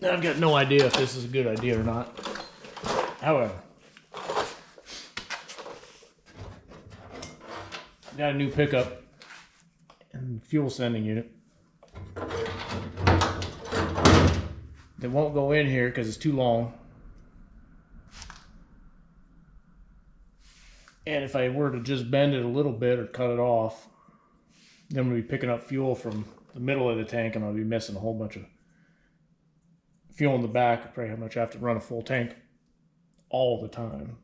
I've got no idea if this is a good idea or not. However, got a new pickup and fuel sending unit. It won't go in here because it's too long. And if I were to just bend it a little bit or cut it off, then we'll be picking up fuel from the middle of the tank and I'll be missing a whole bunch of fuel in the back. I pretty much have to run a full tank all the time.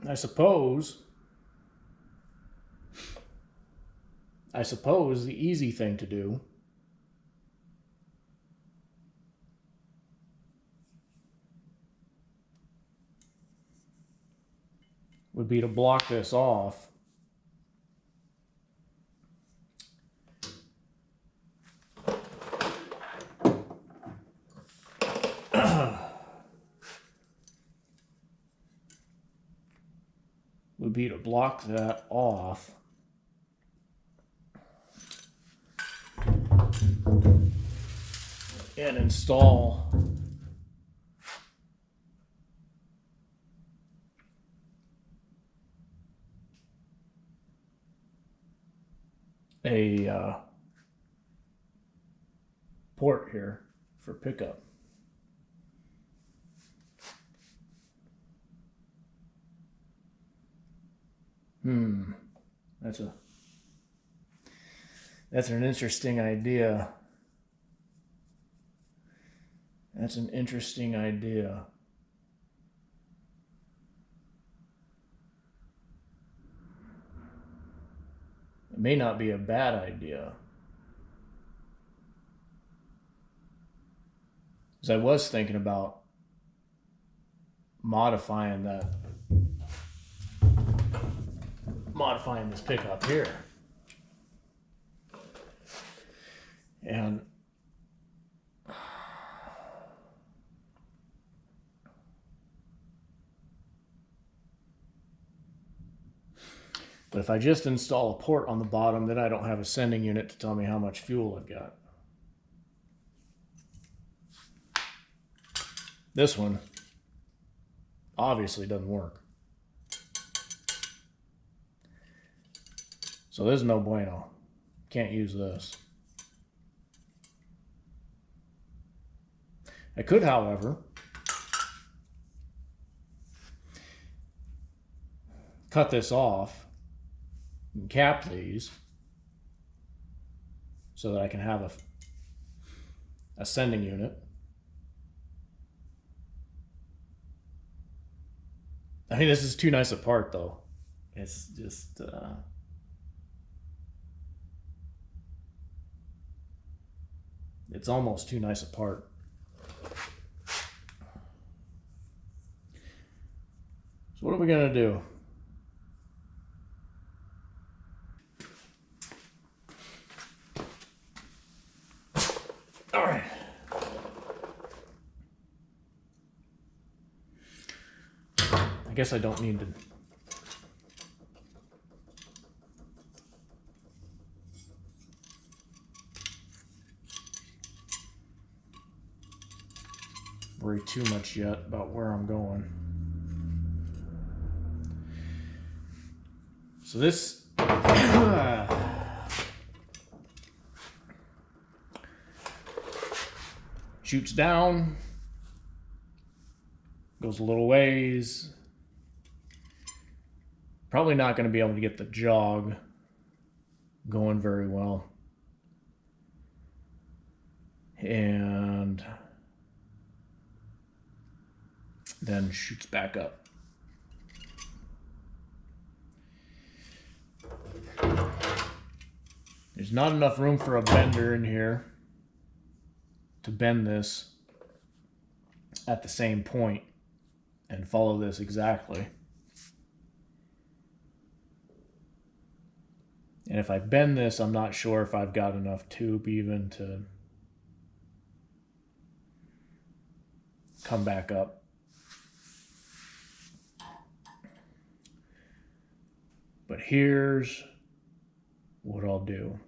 I suppose the easy thing to do would be to block this off would be to block that off and install a port here for pickup. That's an interesting idea. That's an interesting idea. It may not be a bad idea. Because I was thinking about modifying this pickup here. And but if I just install a port on the bottom, then I don't have a sending unit to tell me how much fuel I've got. This one obviously doesn't work. So this is no bueno. Can't use this. I could, however, cut this off and cap these so that I can have a sending unit. I think this is too nice a part though. It's just it's almost too nice a part. So what are we gonna do? All right. I guess I don't need to worry too much yet about where I'm going. So this shoots down, goes a little ways. Probably not going to be able to get the jog going very well. And then shoots back up. There's not enough room for a bender in here to bend this at the same point and follow this exactly. And if I bend this, I'm not sure if I've got enough tube even to come back up. But here's what I'll do.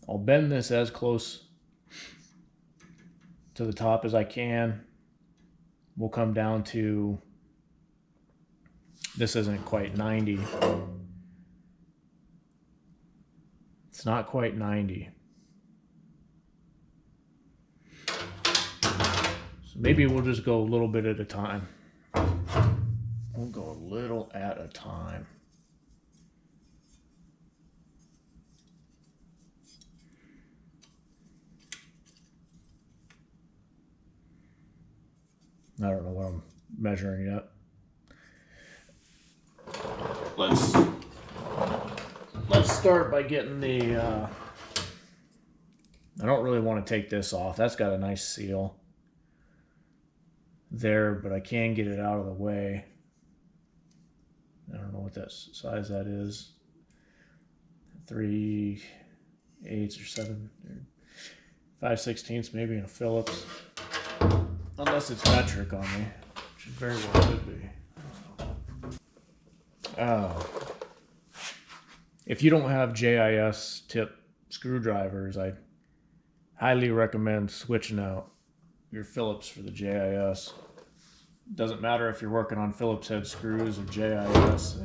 I'll bend this as close to the top as I can. We'll come down to, this isn't quite 90. It's not quite 90. So maybe we'll just go a little bit at a time. We'll go a little at a time. I don't know what I'm measuring yet. Let's start by getting the, I don't really want to take this off. That's got a nice seal there, but I can get it out of the way. I don't know what that size that is. 3/8 or 7 or 5/16 maybe in a Phillips. Unless it's metric on me, which it very well could be. If you don't have JIS tip screwdrivers, I highly recommend switching out your Phillips for the JIS. Doesn't matter if you're working on Phillips head screws or JIS.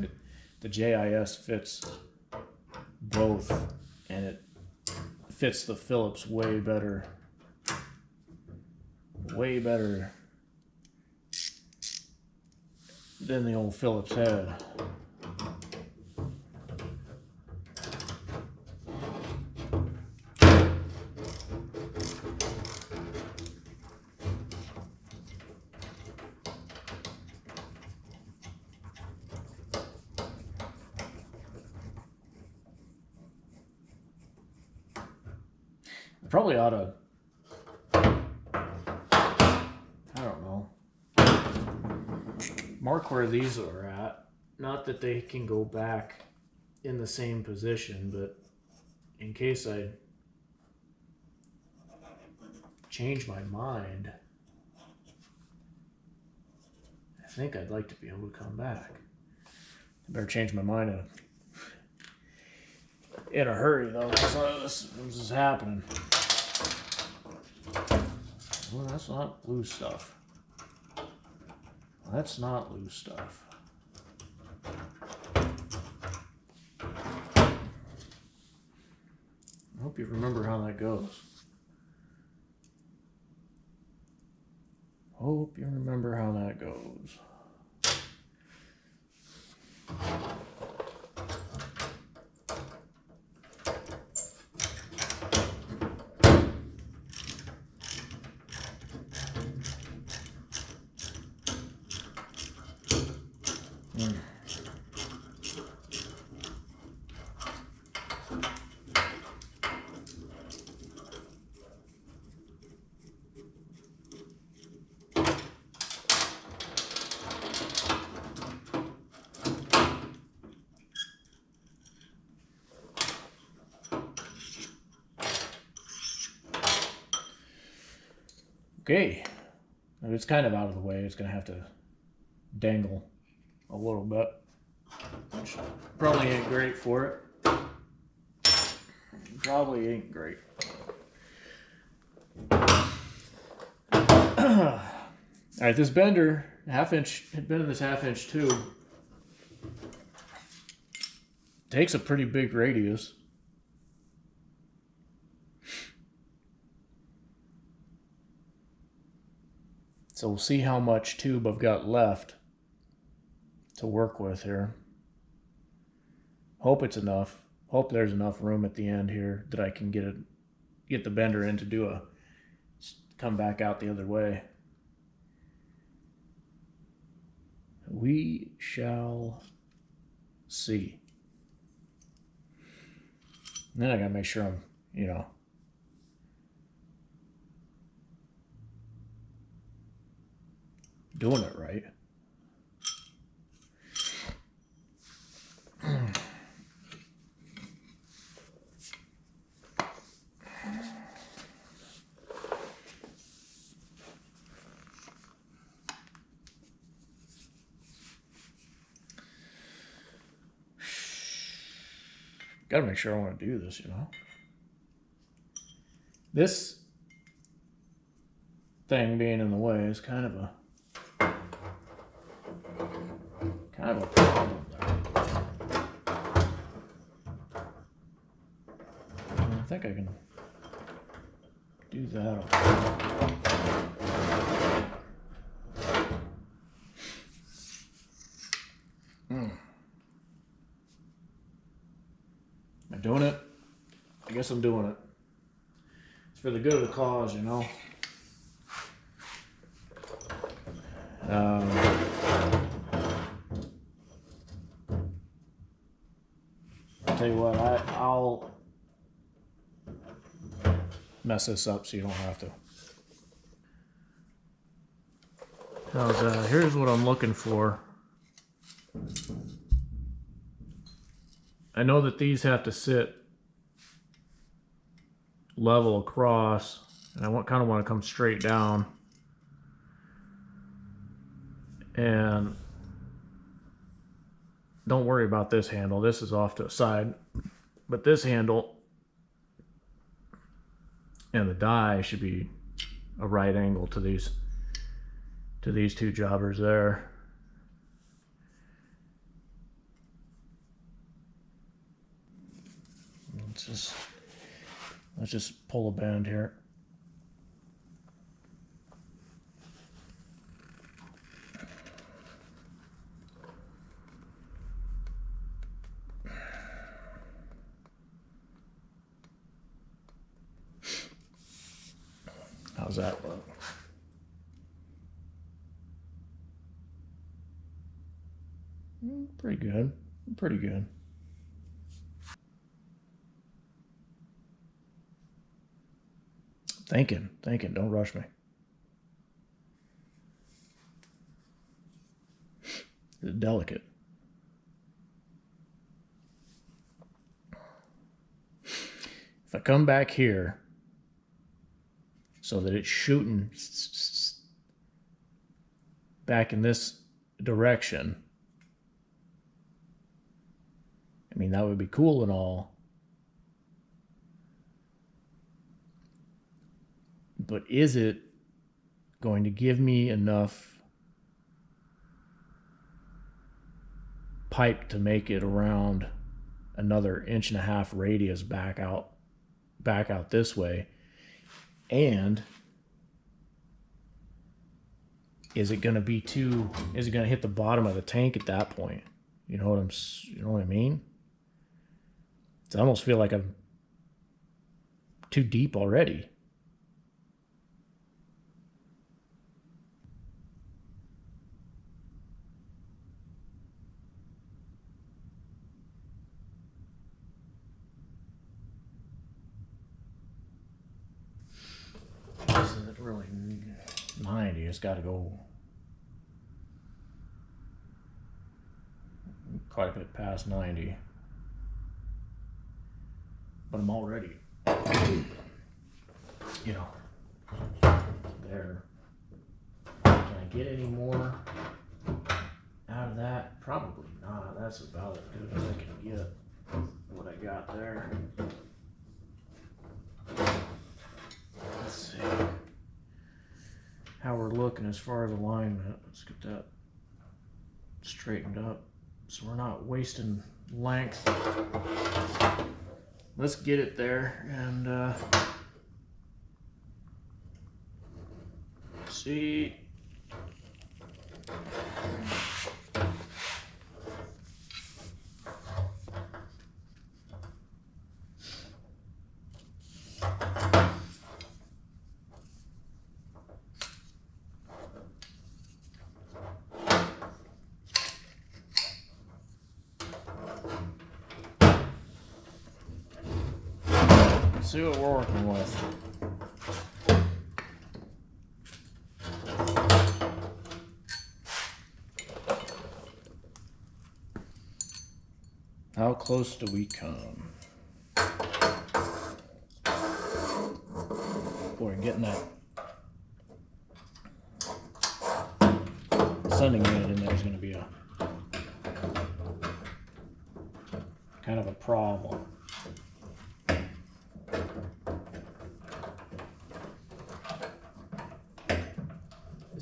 The JIS fits both, and it fits the Phillips way better. Way better than the old Phillips head. I probably ought to, I don't know, mark where these are at. Not that they can go back in the same position, but in case I change my mind, I think I'd like to be able to come back. I better change my mind in a hurry though, because this is happening. Well, that's not loose stuff. That's not loose stuff. I hope you remember how that goes. Hope you remember how that goes. Okay, it's kind of out of the way. It's going to have to dangle a little bit, which probably ain't great for it. Probably ain't great. All right, this bender, half-inch, had been in this half-inch tube. Takes a pretty big radius. So we'll see how much tube I've got left to work with here. Hope it's enough. Hope there's enough room at the end here that I can get the bender in to do come back out the other way. We shall see. And then I gotta make sure I'm, doing it right. Gotta make sure I want to do this, you know. This thing being in the way is kind of a problem there. I think I can do that. Am I doing it? I guess I'm doing it. It's for the good of the cause, you know. I'll tell you what, I'll mess this up so you don't have to. Here's what I'm looking for. I know that these have to sit level across, and I kind of want to come straight down. And don't worry about this handle. This is off to the side. But this handle and the die should be a right angle to these two jobbers there. Let's just pull a band here. How's that look? Pretty good. Pretty good. Thinking. Don't rush me. It's delicate. If I come back here so that it's shooting back in this direction, I mean, that would be cool and all. But is it going to give me enough pipe to make it around another 1.5 inch radius back out this way? And is it going to be is it going to hit the bottom of the tank at that point? You know what I mean? I almost feel like I'm too deep already. This isn't really 90. It's got to go quite a bit past 90. But I'm already, you know, there. Can I get any more out of that? Probably not. That's about as good as I can get. What I got there. Let's see how we're looking as far as alignment. Let's get that straightened up so we're not wasting length. Let's get it there and see. See what we're working with. How close do we come? Boy, getting that sending unit in there is going to be a kind of a problem.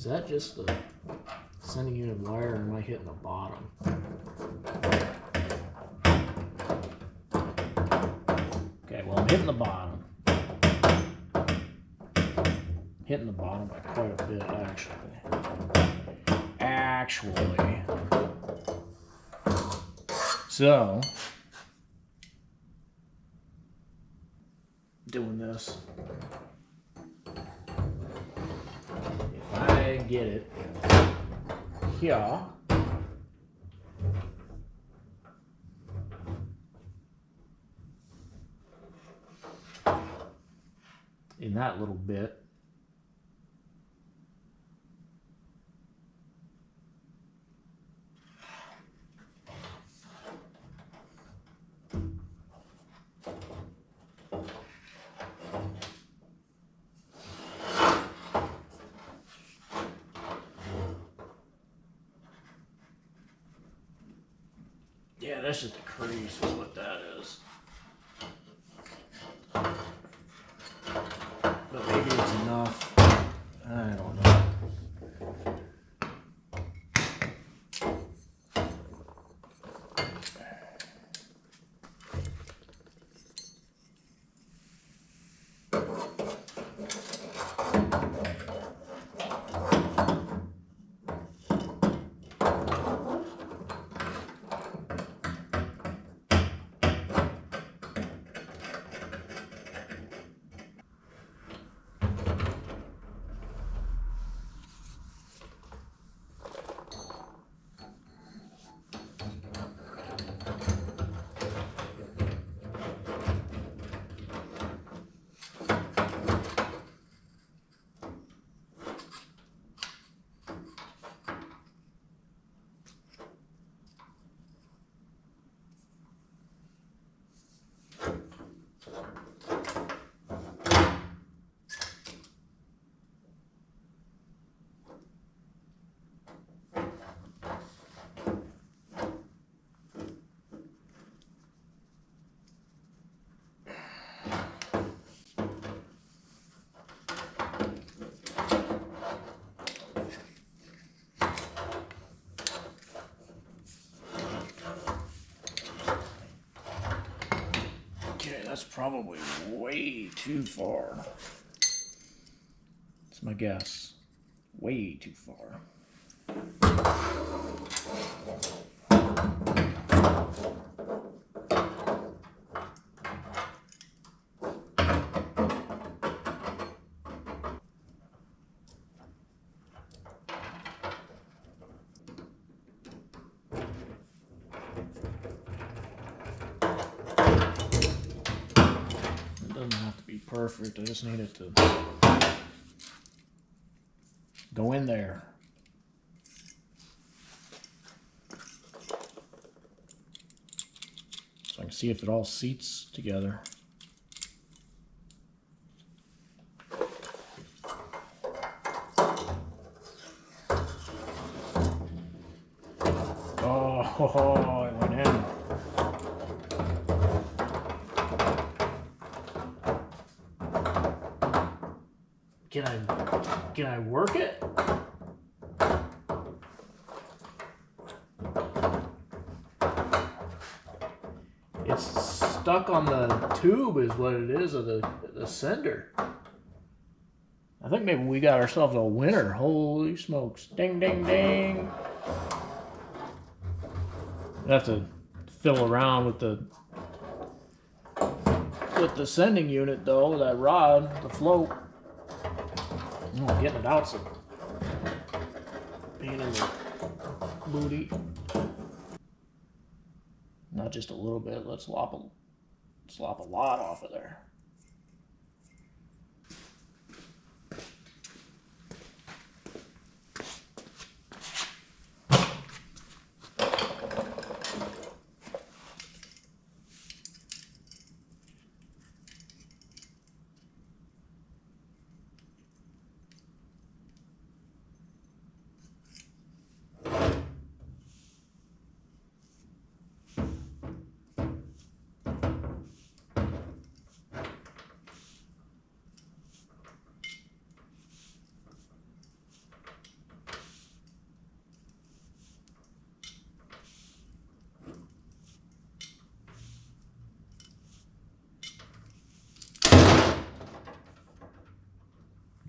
that just the sending unit wire, or am I hitting the bottom? Okay, well, I'm hitting the bottom. Hitting the bottom by quite a bit, actually. So, doing this. If I get it here, in that little bit, yeah, that's just a crease is what that is. But maybe it's enough. I don't know. That's probably way too far. That's my guess. Way too far. Perfect. I just need it to go in there. So I can see if it all seats together. Oh, it went in. Can I work it? It's stuck on the tube is what it is of the sender. I think maybe we got ourselves a winner. Holy smokes. Ding, ding, ding. I have to fiddle around with the sending unit though, with that rod, the float. Oh, getting it out, so pain in the booty. Not just a little bit. Let's slop a lot off of there.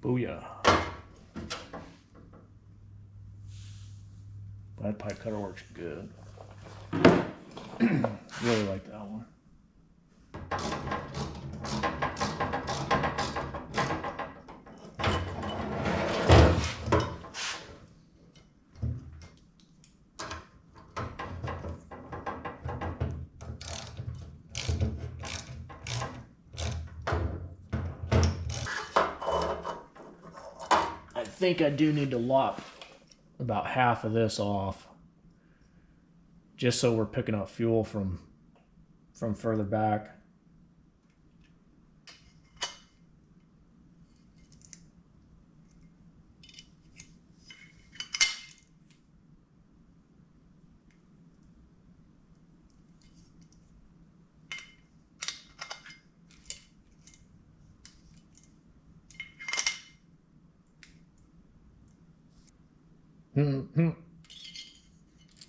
Booyah. That pipe cutter works good. Really like that one. I think I do need to lop about half of this off, just so we're picking up fuel from further back.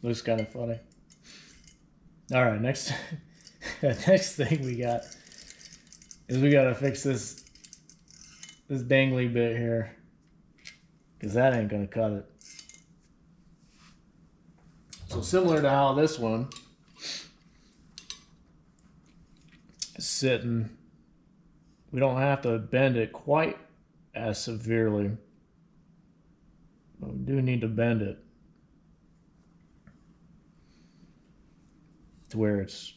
Looks kind of funny. All right, next thing we got is we got to fix this dangly bit here, because that ain't gonna cut it. So similar to how this one is sitting, we don't have to bend it quite as severely, but we do need to bend it to where it's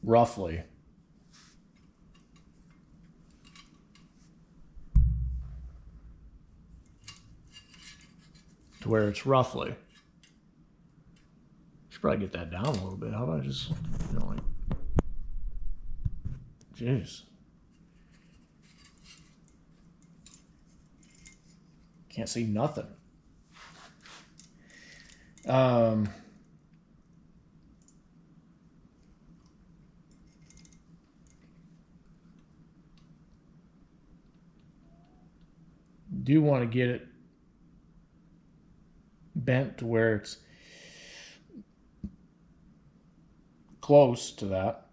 roughly Should probably get that down a little bit. How about I just, like, jeez. Can't see nothing. Do want to get it bent to where it's close to that.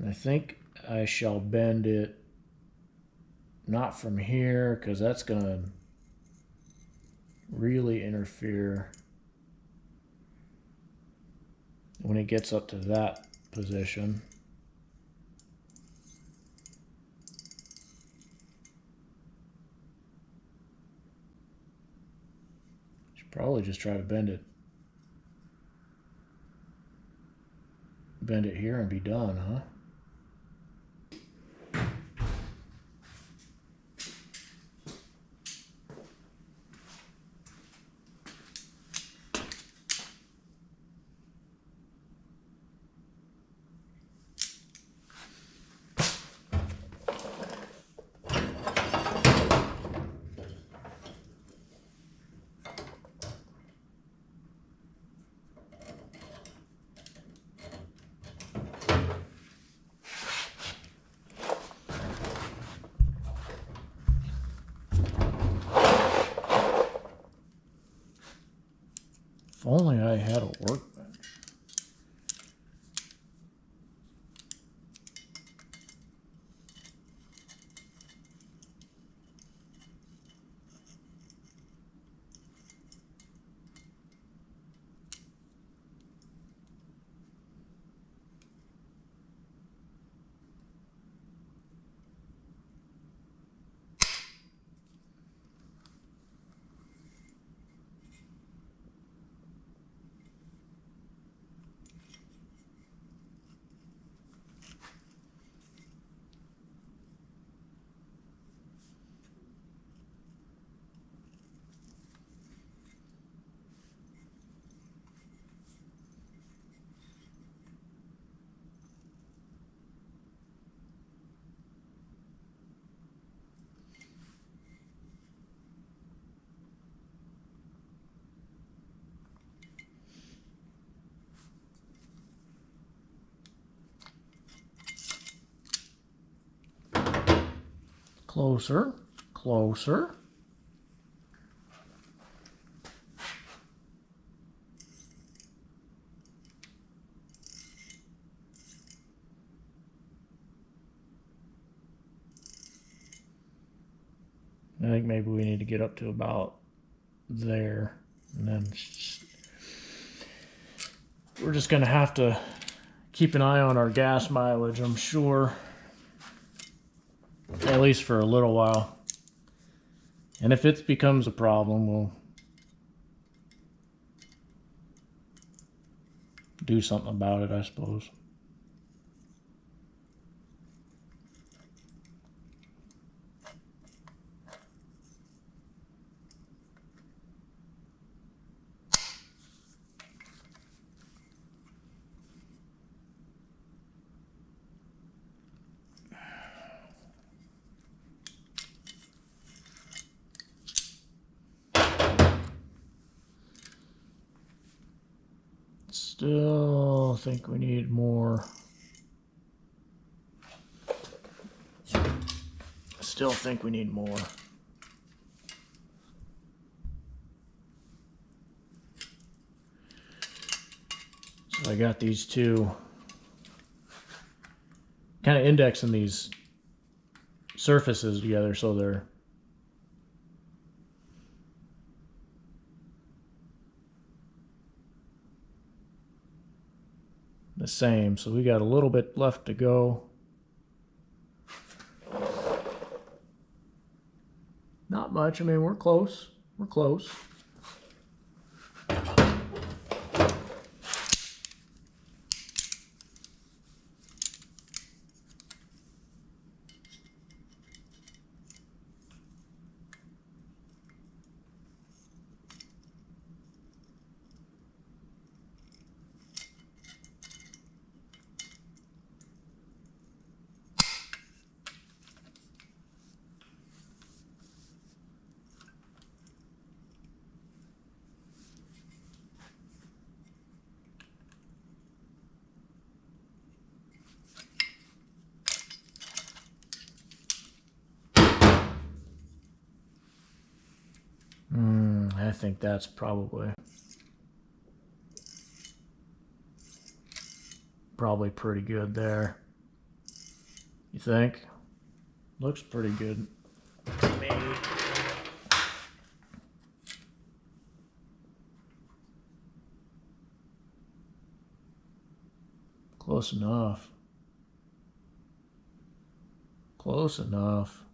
I think I shall bend it not from here, because that's going to really interfere when it gets up to that position. Should probably just try to bend it here and be done, huh? If only I had a workbench. Closer, closer. I think maybe we need to get up to about there, and then we're just going to have to keep an eye on our gas mileage, I'm sure, at least for a little while. And if it becomes a problem, we'll do something about it, I suppose. Still think we need more. Still think we need more. So I got these two, kind of indexing these surfaces together so they're the same. So we got a little bit left to go. Not much. I mean, we're close. We're close. I think that's probably pretty good there. You think? Looks pretty good to me. Close enough. Close enough.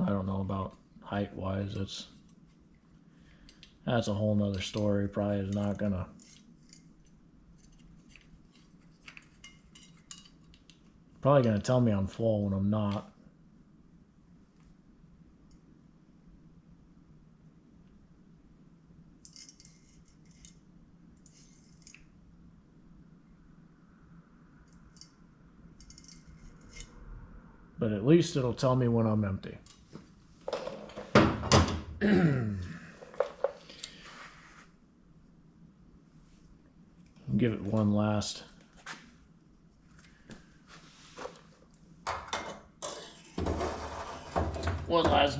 I don't know about height wise. That's a whole nother story. Probably is not gonna tell me I'm full when I'm not. But at least it'll tell me when I'm empty. Give it one last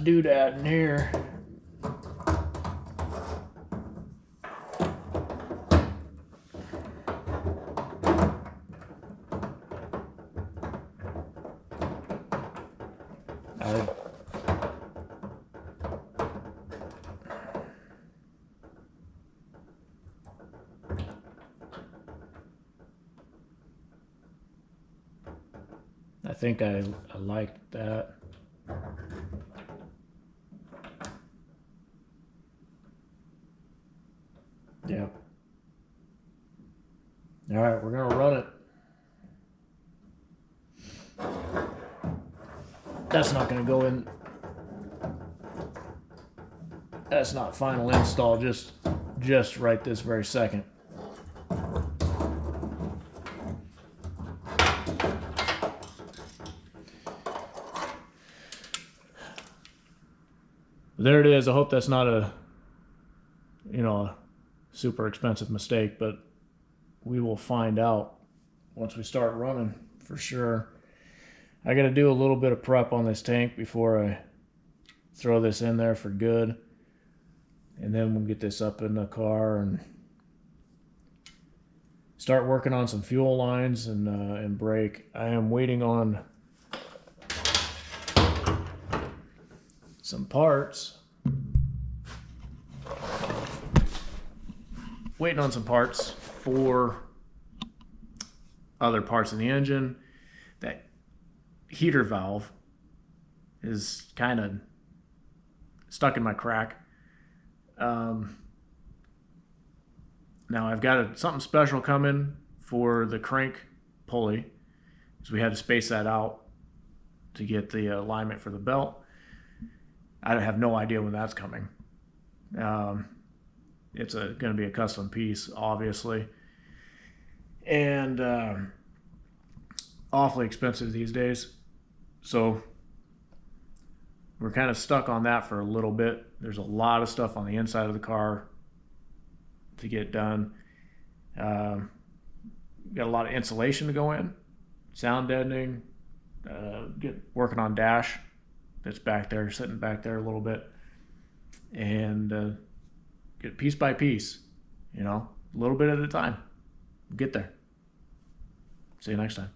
doodad in here. I think I like that. Yeah. All right, we're gonna run it. That's not gonna go in. That's not final install, just right this very second. There it is. I hope that's not a super expensive mistake, but we will find out once we start running for sure. I got to do a little bit of prep on this tank before I throw this in there for good. And then we'll get this up in the car and start working on some fuel lines and brake. I am waiting on some parts. Waiting on some parts for other parts of the engine. That heater valve is kind of stuck in my crack. Now I've got something special coming for the crank pulley, so we had to space that out to get the alignment for the belt. I have no idea when that's coming. It's going to be a custom piece, obviously, and awfully expensive these days. So we're kind of stuck on that for a little bit. There's a lot of stuff on the inside of the car to get done. Got a lot of insulation to go in, sound deadening, working on dash that's back there, sitting back there a little bit, and get piece by piece, a little bit at a time. Get there. See you next time.